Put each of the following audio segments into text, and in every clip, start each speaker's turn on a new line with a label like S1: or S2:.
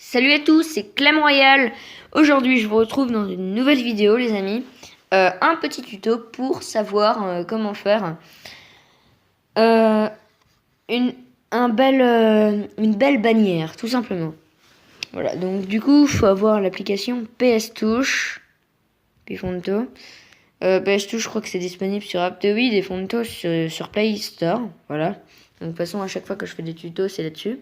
S1: Salut à tous, c'est Clam Royal. Aujourd'hui, je vous retrouve dans une nouvelle vidéo, les amis. Un petit tuto pour savoir comment faire une belle bannière, tout simplement. Voilà, donc du coup, il faut avoir l'application PS Touch, puis Fonto. PS Touch, je crois que c'est disponible sur Aptoide et Fonto sur Play Store. Voilà. Donc, de toute façon, à chaque fois que je fais des tutos, c'est là-dessus.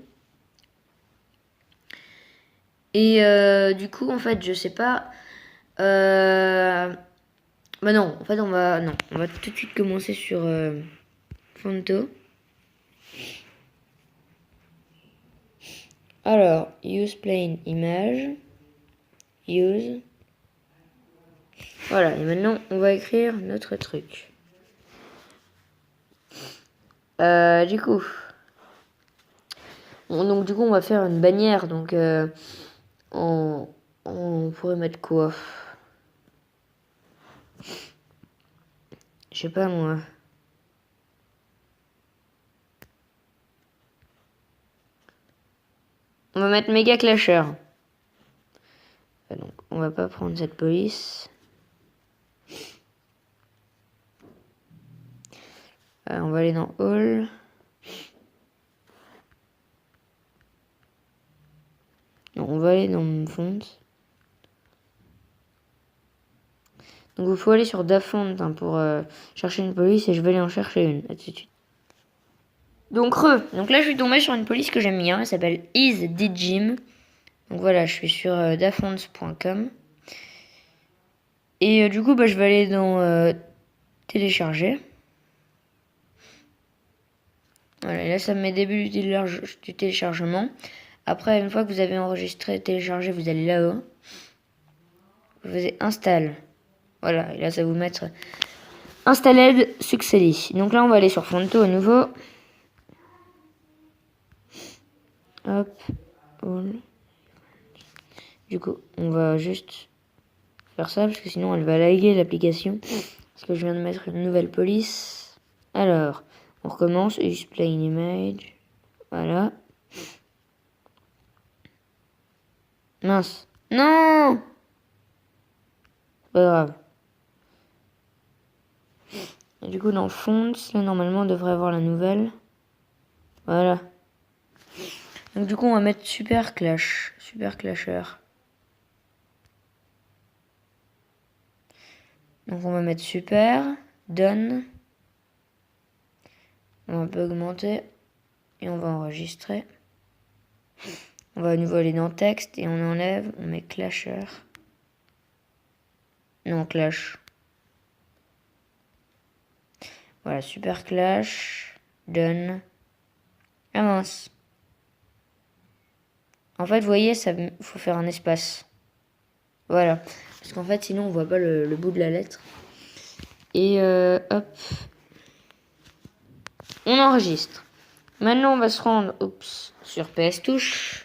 S1: Et du coup, en fait, je sais pas. Bah non, en fait, on va tout de suite commencer sur Fonto. Alors, use plain image. Use. Voilà, et maintenant, on va écrire notre truc. Du coup. Donc, du coup, on va faire une bannière. Donc, on pourrait mettre quoi? Je sais pas, moi. On va mettre méga clasher. Donc, on va pas prendre cette police. On va aller dans All. Non, on va aller dans mon font. Donc il faut aller sur Dafont pour chercher une police et je vais aller en chercher une. À tout de suite. Donc donc là je suis tombée sur une police que j'aime bien. Elle s'appelle IsDigim. Donc voilà, je suis sur dafont.com. Et du coup je vais aller dans télécharger. Voilà, et là ça me met début du téléchargement. Après, une fois que vous avez enregistré et téléchargé, vous allez là-haut. Vous faites install. Voilà, et là ça va vous mettre installed successfully. Donc là on va aller sur Fonto à nouveau. Hop, all. Du coup, on va juste faire ça parce que sinon elle va laguer l'application. Parce que je viens de mettre une nouvelle police. Alors, on recommence. Use plain image. Voilà. Mince. Non! Pas grave. Et du coup, dans Fonts, là normalement on devrait avoir la nouvelle. Voilà. Donc du coup, on va mettre Super Clasher. Donc on va mettre Super, Done. On va un peu augmenter. Et on va enregistrer. On va à nouveau aller dans Texte et on enlève. On met Clasher. Non, Clash. Voilà, Super Clash. Done. Ah mince. En fait, vous voyez, il faut faire un espace. Voilà. Parce qu'en fait, sinon, on voit pas le bout de la lettre. Et hop. On enregistre. Maintenant, on va se rendre sur PS Touch.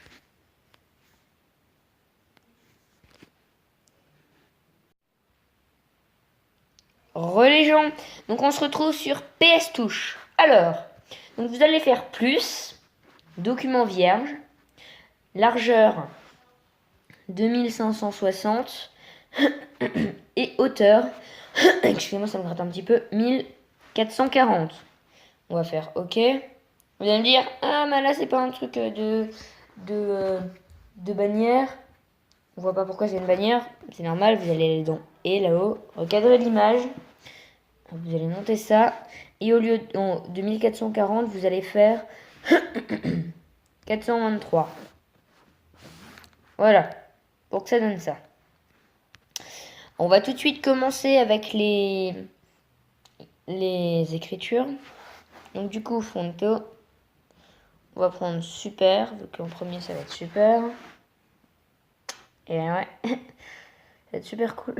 S1: Les gens. Donc, on se retrouve sur PS Touch. Alors, donc vous allez faire plus. Document vierge. Largeur 2560. Et hauteur. Excusez-moi, ça me gratte un petit peu. 1440. On va faire OK. Vous allez me dire, ah, mais là, c'est pas un truc de bannière. On voit pas pourquoi c'est une bannière. C'est normal, vous allez aller dans et là-haut, recadrer l'image. Vous allez monter ça. Et au lieu de 1440, vous allez faire 423. Voilà, pour que ça donne ça. On va tout de suite commencer avec les écritures. Donc du coup, Fonto. On va prendre super, vu qu'en premier ça va être super. Et ouais, ça va être super cool.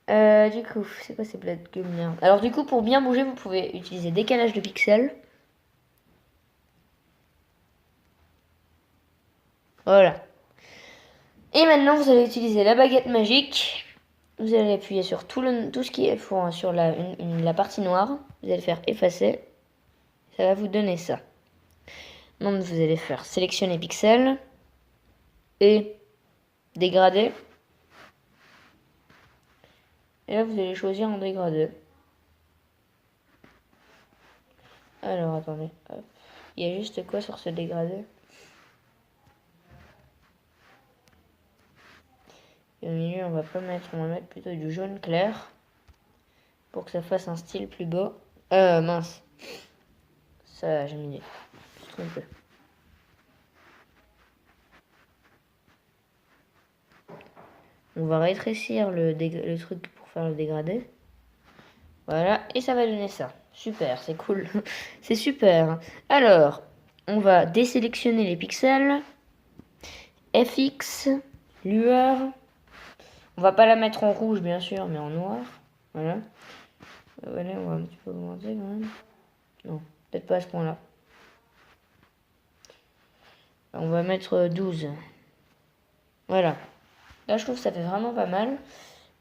S1: Du coup, c'est quoi ces blagues là? Alors du coup, pour bien bouger, vous pouvez utiliser décalage de pixels. Voilà. Et maintenant, vous allez utiliser la baguette magique. Vous allez appuyer sur tout ce qui est sur la partie noire. Vous allez faire effacer. Ça va vous donner ça. Donc vous allez faire sélectionner pixels. et dégradé. Et là, vous allez choisir en dégradé. Alors, attendez. Hop. Il y a juste quoi sur ce dégradé? Et au milieu, on va pas mettre, on va mettre plutôt du jaune clair pour que ça fasse un style plus beau. Mince. Ça, j'ai mis. Je suis trompé. On va rétrécir le truc pour faire le dégradé. Voilà, et ça va donner ça. Super, c'est cool. C'est super. Alors, on va désélectionner les pixels. FX, lueur. On va pas la mettre en rouge, bien sûr, mais en noir. Voilà. Voilà, on va un petit peu augmenter quand même. Non, peut-être pas à ce point-là. On va mettre 12. Voilà. Là, je trouve que ça fait vraiment pas mal.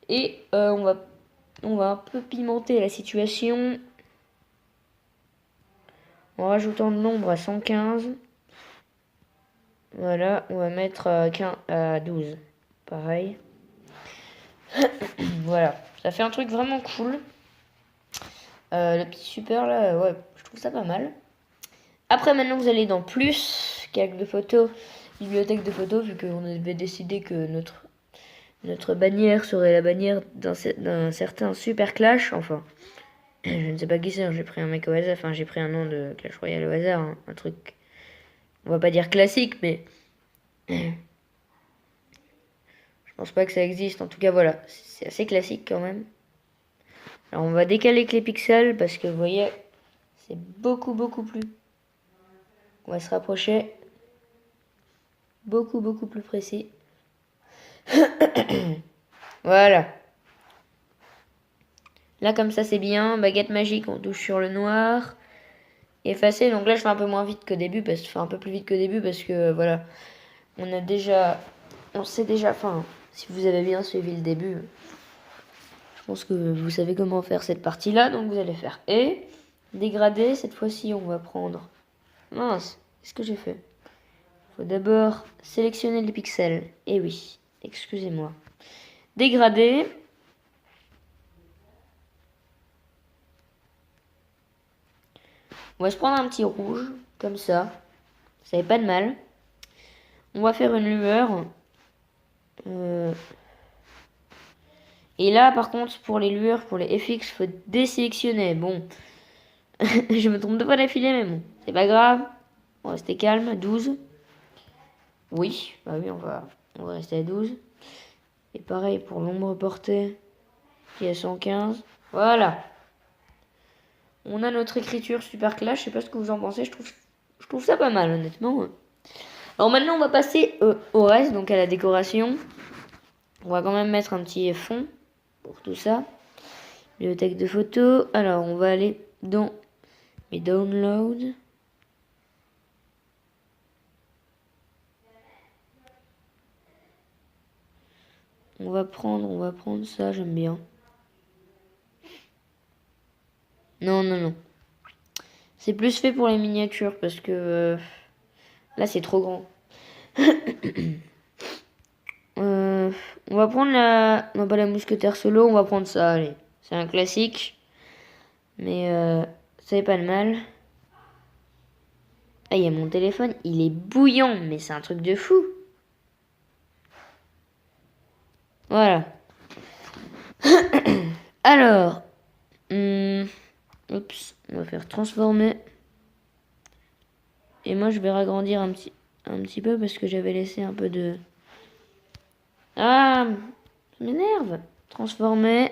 S1: Et on va un peu pimenter la situation en rajoutant de l'ombre à 115. Voilà, on va mettre 12. Pareil. Voilà, ça fait un truc vraiment cool. Le petit super là, ouais, je trouve ça pas mal. Après, maintenant, vous allez dans plus, calque de photos, bibliothèque de photos, vu qu'on avait décidé que notre bannière serait la bannière d'un certain Super Clash. Enfin, je ne sais pas qui c'est, j'ai pris un mec au hasard, enfin, j'ai pris un nom de Clash Royale au hasard, hein, un truc, on va pas dire classique, mais je pense pas que ça existe. En tout cas, voilà, c'est assez classique quand même. Alors, on va décaler que les pixels parce que vous voyez, c'est beaucoup plus. On va se rapprocher. Beaucoup plus précis. Voilà. Là, comme ça, c'est bien. Baguette magique, on touche sur le noir. Effacer. Donc là, je fais un peu moins vite que début. Enfin, un peu plus vite que début parce que, voilà. On sait déjà, enfin, si vous avez bien suivi le début, je pense que vous savez comment faire cette partie-là. Donc, vous allez faire et dégrader. Cette fois-ci, on va prendre... Mince, qu'est-ce que j'ai fait? Il faut d'abord sélectionner les pixels. Eh oui, excusez-moi. Dégrader. On va se prendre un petit rouge, comme ça. Ça fait pas de mal. On va faire une lueur. Et là, par contre, pour les lueurs, pour les FX, faut désélectionner. Bon, je me trompe de fois d'affilée, mais bon, c'est pas grave. On va rester calme. 12. Oui, bah oui, on va rester à 12. Et pareil pour l'ombre portée, qui est à 115. Voilà. On a notre écriture Super Clash. Je sais pas ce que vous en pensez. Je trouve ça pas mal, honnêtement. Alors maintenant, on va passer au reste, donc à la décoration. On va quand même mettre un petit fond pour tout ça. Bibliothèque de photos. Alors, on va aller dans mes downloads. On va prendre ça, j'aime bien. Non. C'est plus fait pour les miniatures parce que là, c'est trop grand. On va prendre non, pas la mousquetaire solo, on va prendre ça, allez. C'est un classique. Mais ça fait pas de mal. Ah, il y a mon téléphone, il est bouillant, mais c'est un truc de fou. Voilà. Alors, oups, on va faire transformer. Et moi, je vais ragrandir un petit peu parce que j'avais laissé un peu de... Ah, ça m'énerve. Transformer.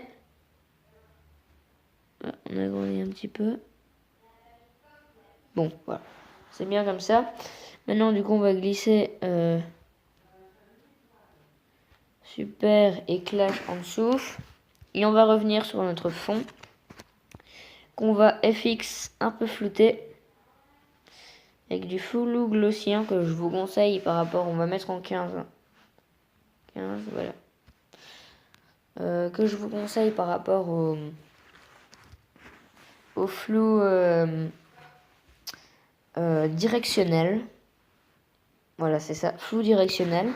S1: Ah, on agrandit un petit peu. Bon, voilà. C'est bien comme ça. Maintenant, du coup, on va glisser Super et Clash en dessous. Et on va revenir sur notre fond. Qu'on va FX un peu flouter. Avec du flou glossien que je vous conseille par rapport... On va mettre en 15. 15, voilà. Que je vous conseille par rapport au flou directionnel. Voilà, c'est ça, flou directionnel.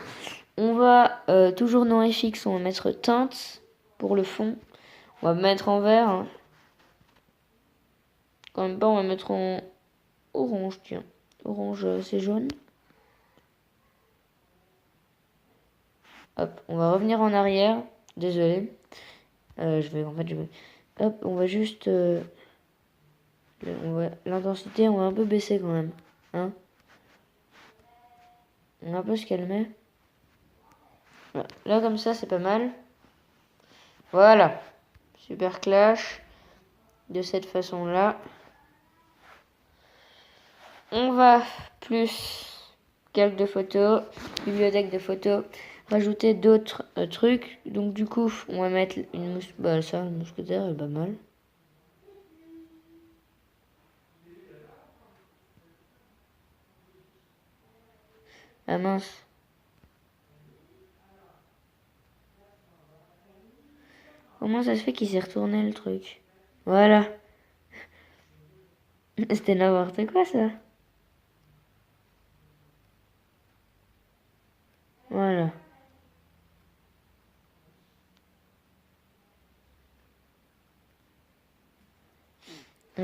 S1: On va, toujours dans FX, on va mettre teinte pour le fond. On va mettre en vert. Hein. Quand même pas, on va mettre en orange, tiens. Orange, c'est jaune. Hop, on va revenir en arrière. Désolé. Hop, on va juste... l'intensité, on va un peu baisser quand même. Hein, on va un peu se calmer. Voilà. Là, comme ça, c'est pas mal. Voilà. Super clash. De cette façon-là. On va plus calque de photos, bibliothèque de photos, rajouter d'autres trucs. Donc du coup, on va mettre une mousse. Bah ça, une mousquetaire, elle est pas mal. Ah mince. Comment ça se fait qu'il s'est retourné le truc? Voilà. C'était n'importe quoi ça. Voilà.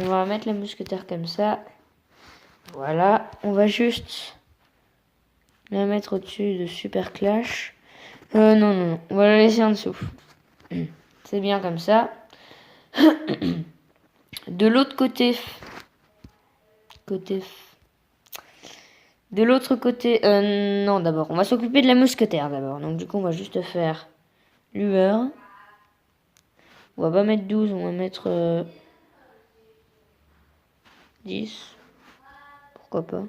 S1: On va mettre la mousquetaire comme ça. Voilà. On va juste la mettre au-dessus de Super Clash. Non. On va la laisser en dessous. C'est bien comme ça. De l'autre côté. De l'autre côté. Non, d'abord. On va s'occuper de la mousquetaire d'abord. Donc du coup, on va juste faire lueur. On va pas mettre 12, on va mettre 10. Pourquoi pas.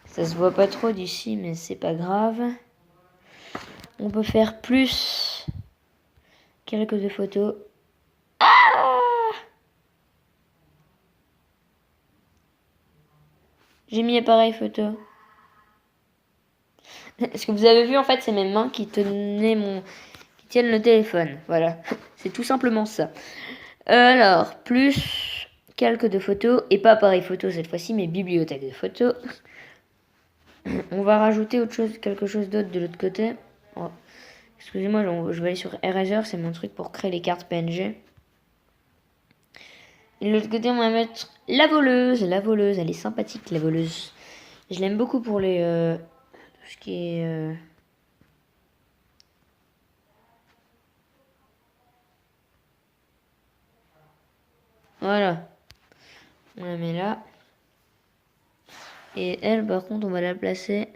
S1: Ça se voit pas trop d'ici, mais c'est pas grave. On peut faire plus quelques photos. Ah, j'ai mis appareil photo. Ce que vous avez vu, en fait, c'est mes mains qui tiennent le téléphone. Voilà, c'est tout simplement ça. Alors, plus calque de photos, et pas appareil photo cette fois-ci, mais bibliothèque de photos. On va rajouter quelque chose d'autre de l'autre côté. Oh. Excusez-moi, je vais aller sur Eraser, c'est mon truc pour créer les cartes PNG. Et de l'autre côté, on va mettre la voleuse. La voleuse, elle est sympathique, la voleuse. Je l'aime beaucoup pour les... tout ce qui est... Voilà. On la met là. Et elle, par contre, on va la placer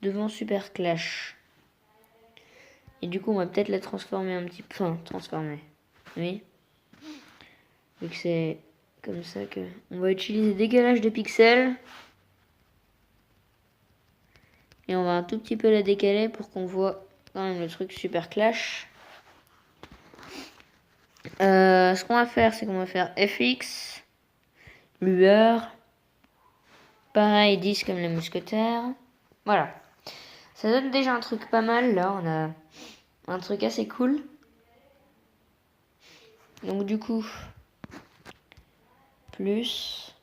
S1: devant Super Clash. Et du coup, on va peut-être la transformer un petit peu. Enfin, transformer. Oui. Vu que c'est comme ça que... On va utiliser décalage de pixels. Et on va un tout petit peu la décaler pour qu'on voit quand même le truc Super Clash. Ce qu'on va faire, c'est qu'on va faire FX, lueur, pareil 10 comme les mousquetaires. Voilà. Ça donne déjà un truc pas mal, là, on a un truc assez cool. Donc du coup, plus,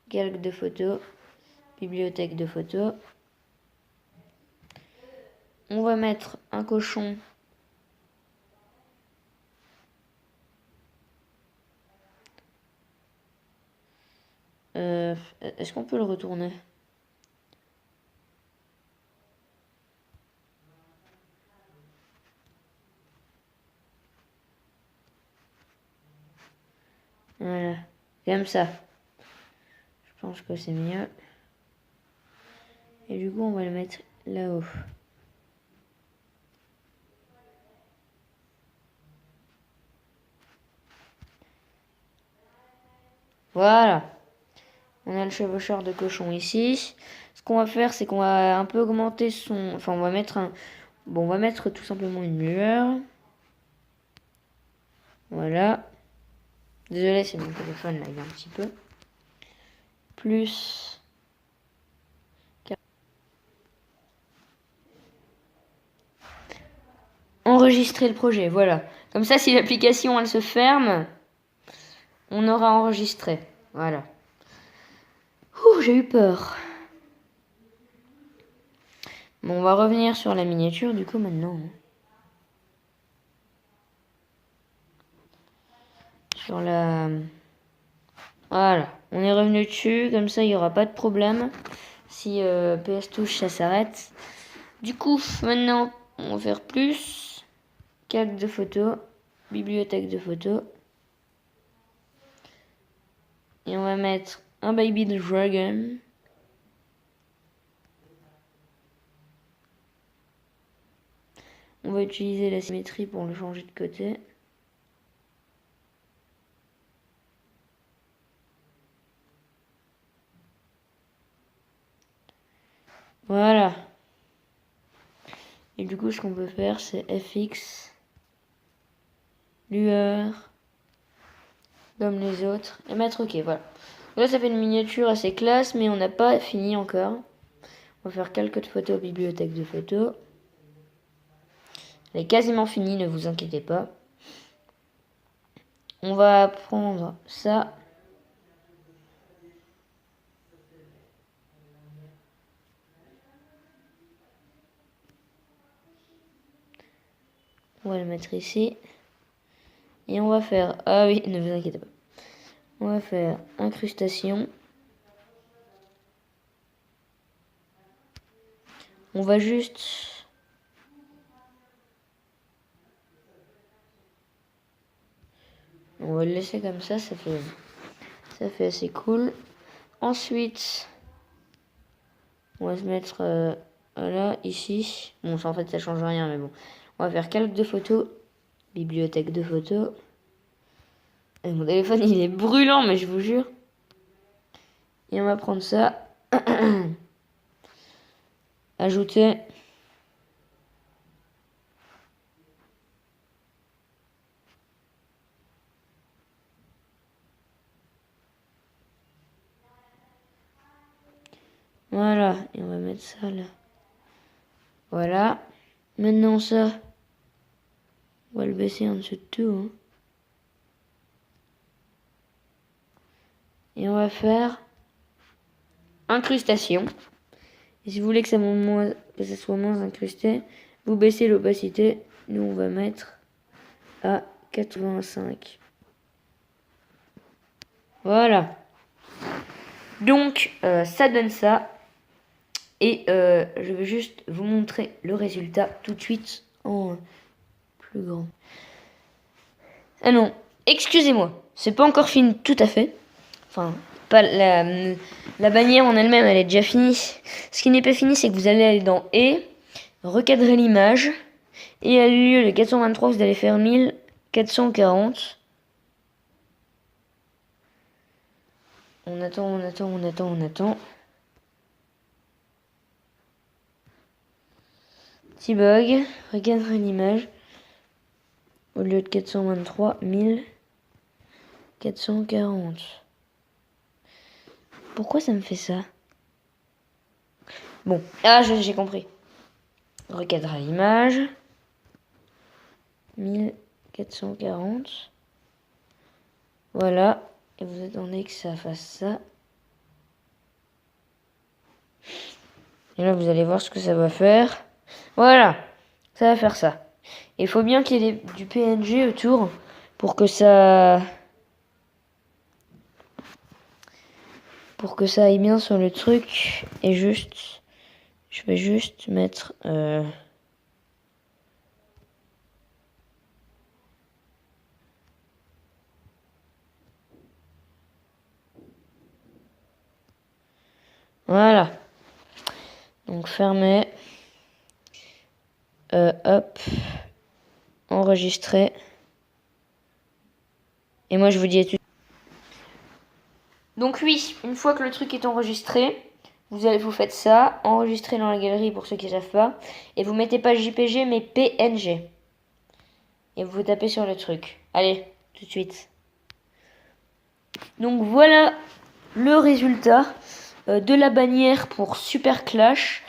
S1: calque de photos, bibliothèque de photos. On va mettre un cochon. Est-ce qu'on peut le retourner? Voilà, comme ça. Je pense que c'est mieux. Et du coup, on va le mettre là-haut. Voilà. On a le chevaucheur de cochon ici. Ce qu'on va faire, c'est qu'on va un peu augmenter son... Enfin, on va mettre un... Bon, on va mettre tout simplement une lueur. Voilà. Désolé, c'est mon téléphone, là, il est un petit peu. Plus... Enregistrer le projet, voilà. Comme ça, si l'application, elle se ferme, on aura enregistré. Voilà. j'ai eu peur. Bon, on va revenir sur la miniature du coup maintenant. Sur la... Voilà, on est revenu dessus, comme ça il n'y aura pas de problème. Si PS touche, ça s'arrête. Du coup, maintenant, on va faire plus. Calque de photos, bibliothèque de photos. Et on va mettre un baby dragon. On va utiliser la symétrie pour le changer de côté. Voilà. Et du coup, ce qu'on peut faire, c'est FX, lueur, comme les autres, et mettre OK, voilà. Là, ça fait une miniature assez classe, mais on n'a pas fini encore. On va faire calque de photos, bibliothèque de photos. Elle est quasiment finie, ne vous inquiétez pas. On va prendre ça. On va le mettre ici. Et on va faire... Ah oui, ne vous inquiétez pas. On va faire incrustation. On va juste... On va le laisser comme ça fait assez cool. Ensuite, on va se mettre là, ici. Bon, ça, en fait, ça change rien, mais bon. On va faire calque de photos, bibliothèque de photos. Et mon téléphone, il est brûlant, mais je vous jure. Et on va prendre ça. Ajouter. Voilà, et on va mettre ça là. Voilà. Maintenant ça, on va le baisser en dessous de tout. Hein. Et on va faire incrustation. Et si vous voulez que ça soit moins incrusté, vous baissez l'opacité. Nous, on va mettre à 85. Voilà. Donc, ça donne ça. Et je vais juste vous montrer le résultat tout de suite en plus grand. Ah non, excusez-moi, c'est pas encore fini tout à fait. Enfin, pas la bannière en elle-même, elle est déjà finie. Ce qui n'est pas fini, c'est que vous allez aller dans et recadrer l'image. Et à lieu de 423, vous allez faire 1440. On attend. Petit bug, recadrer l'image. Au lieu de 423, 1440. Pourquoi ça me fait ça? Bon, j'ai compris. Recadrer l'image. 1440. Voilà. Et vous attendez que ça fasse ça. Et là, vous allez voir ce que ça va faire. Voilà. Ça va faire ça. Il faut bien qu'il y ait du PNG autour pour que ça aille bien sur le truc. Et juste, je vais juste mettre voilà. Donc fermer. Hop. Enregistrer. Et moi je vous dis à tout. Donc oui, une fois que le truc est enregistré, vous faites ça, enregistrer dans la galerie pour ceux qui ne savent pas, et vous mettez pas JPG mais PNG. Et vous tapez sur le truc. Allez, tout de suite. Donc voilà le résultat de la bannière pour Super Clash.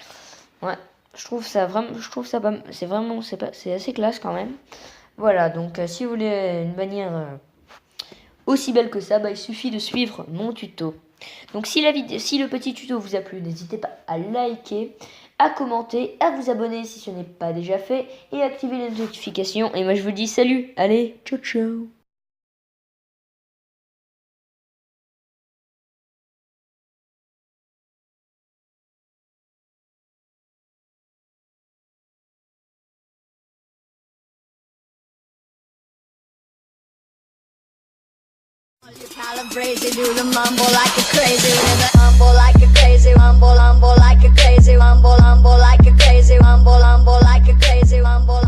S1: Ouais, je trouve ça pas, c'est assez classe quand même. Voilà, donc si vous voulez une bannière aussi belle que ça, il suffit de suivre mon tuto. Donc si le petit tuto vous a plu, n'hésitez pas à liker, à commenter, à vous abonner si ce n'est pas déjà fait et à activer les notifications. Et moi je vous dis salut, allez, ciao ciao.
S2: You calibrate, do the mumble like a crazy, humble like a crazy, humble like a crazy, humble like a crazy, humble like a crazy, humble.